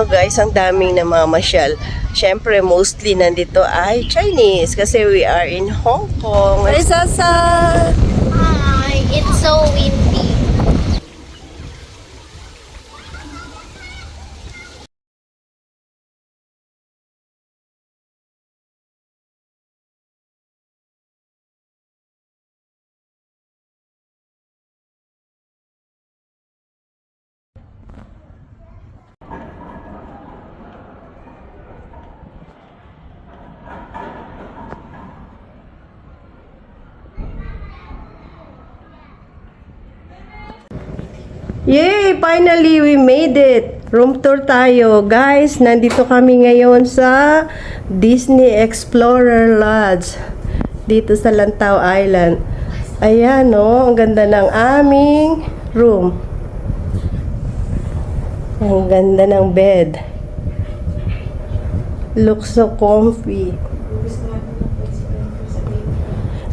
Guys, ang daming namamasyal. Siyempre, mostly nandito ay Chinese kasi we are in Hong Kong. Ay, Sasa! Hi, it's so windy. Yay! Finally, we made it! Room tour tayo. Guys, nandito kami ngayon sa Disney Explorer Lodge. Dito sa Lantau Island. Ayan, no? Ang ganda ng aming room. Ang ganda ng bed. Looks so comfy.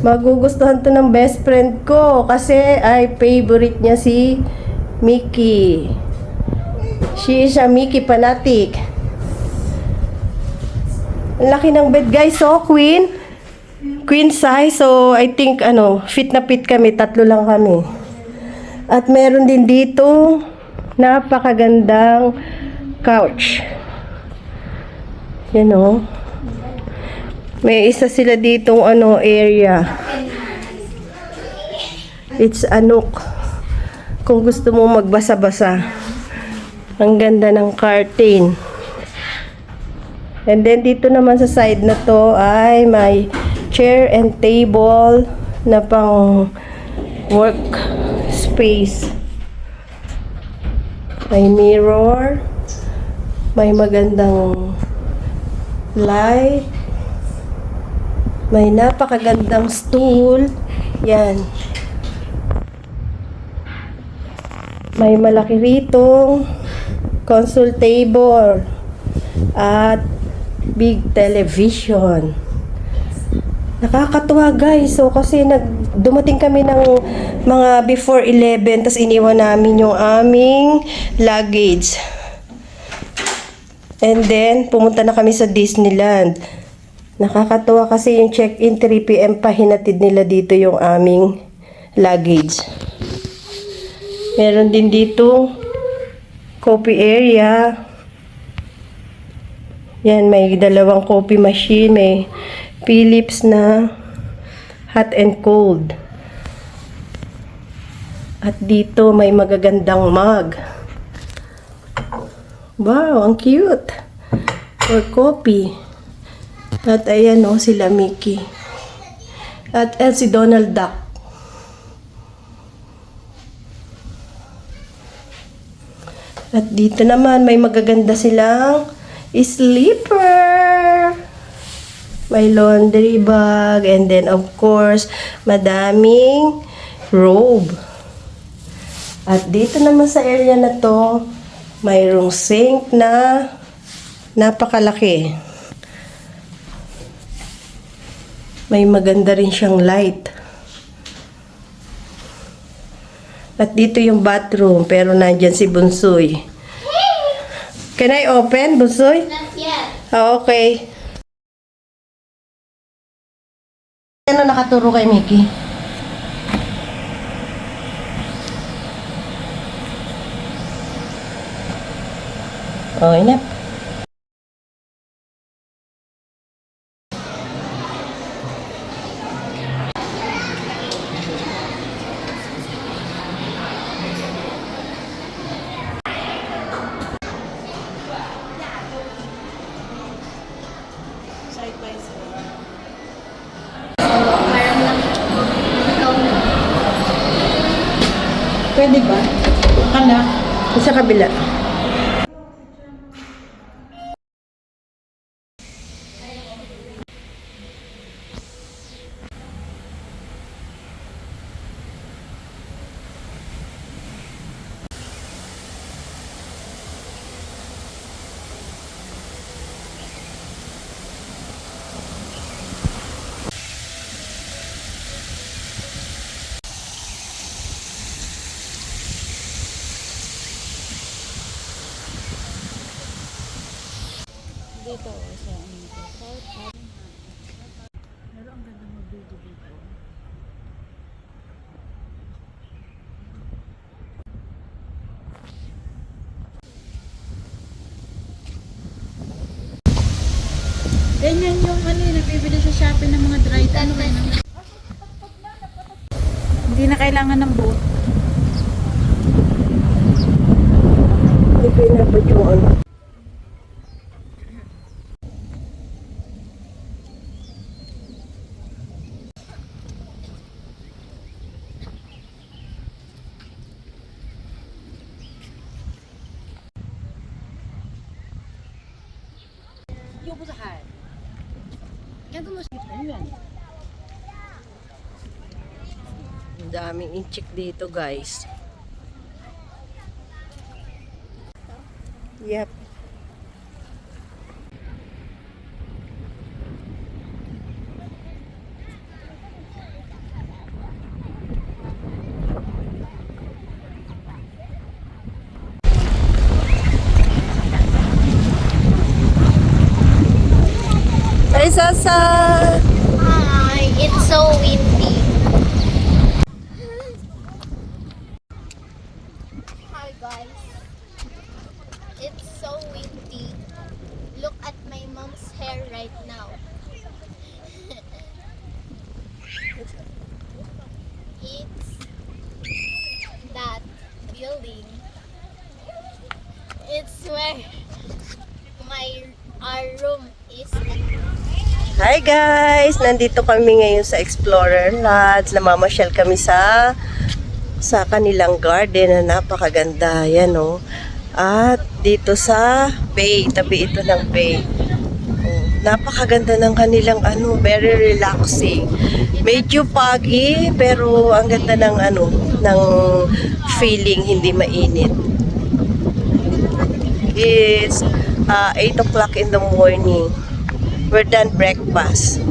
Magugustuhan to ng best friend ko kasi ay favorite niya si Mickey. She is a Mickey fanatic. Ang laki ng bed, guys. So, queen size. So, I think, fit na fit kami. 3 lang kami. At meron din dito napakagandang couch. You know. May isa sila ditong area. It's a nook. Kung gusto mo magbasa-basa. Ang ganda ng curtain. And then dito naman sa side na to ay may chair and table na pang work space. May mirror. May magandang light. May napakagandang stool. Yan. May malaki rito console table at big television. Nakakatuwa, guys. So kasi dumating kami ng mga before 11 tas iniwan namin yung aming luggage. And then pumunta na kami sa Disneyland. Nakakatuwa kasi yung check-in 3 PM pa hinatid nila dito yung aming luggage. Meron din dito coffee area. Yan, may 2 coffee machine, may Philips na hot and cold. At dito may magagandang mug. Wow, ang cute. For coffee. At ayan sila Mickey. At si Donald Duck. At dito naman may magaganda silang sleeper. May laundry bag and then of course madaming robe. At dito naman sa area na to mayroong sink na napakalaki. May maganda rin siyang light. At dito yung bathroom, pero nandyan si Bunsoy. Can I open, Bunsoy? Not yet. Oh, okay. Ano nakaturo kay Mickey? Oh, enough. Parang lang ikaw na. Pwede ba? Anak. Sa kabila. dito sa ano ito. Pero ang ganda mag-video dito. Ganyan yung ano yung nabibili sa Shopee ng mga dried ano eh. Hindi na kailangan ng boat. Hindi pinapot yung ano. Ang daming inchik dito, guys. Yep. Ay, Sasa! Hi, it's so windy. Hi guys. It's so windy. Look at my mom's hair right now. It's that building. It's where our room is. Hi guys! Nandito kami ngayon sa Explorer Lodge. Namamasyal kami sa kanilang garden na napakaganda. Yan o. At dito sa bay. Tabi ito ng bay. Oh, napakaganda ng kanilang ano. Very relaxing. Medyo foggy pero ang ganda ng ano ng feeling, hindi mainit. It's 8 o'clock in the morning. We're done breakfast.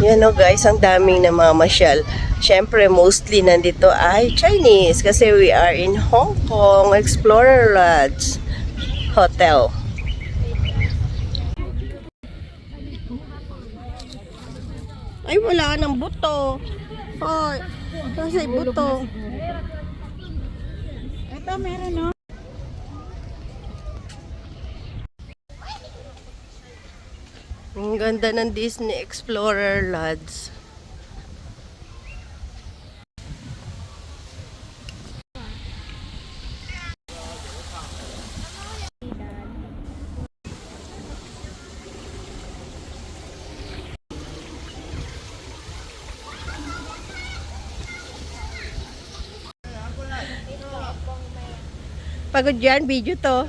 Yan o guys, ang daming namamasyal. Siyempre, mostly nandito ay Chinese kasi we are in Hong Kong Explorer Lodge Hotel. Ay, wala ka ng buto. Hoy, kasi buto. Ito meron no? Ang ganda ng Disney Explorer Lodge. Pagod yan, video to.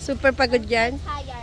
Super pagod yan. Tired.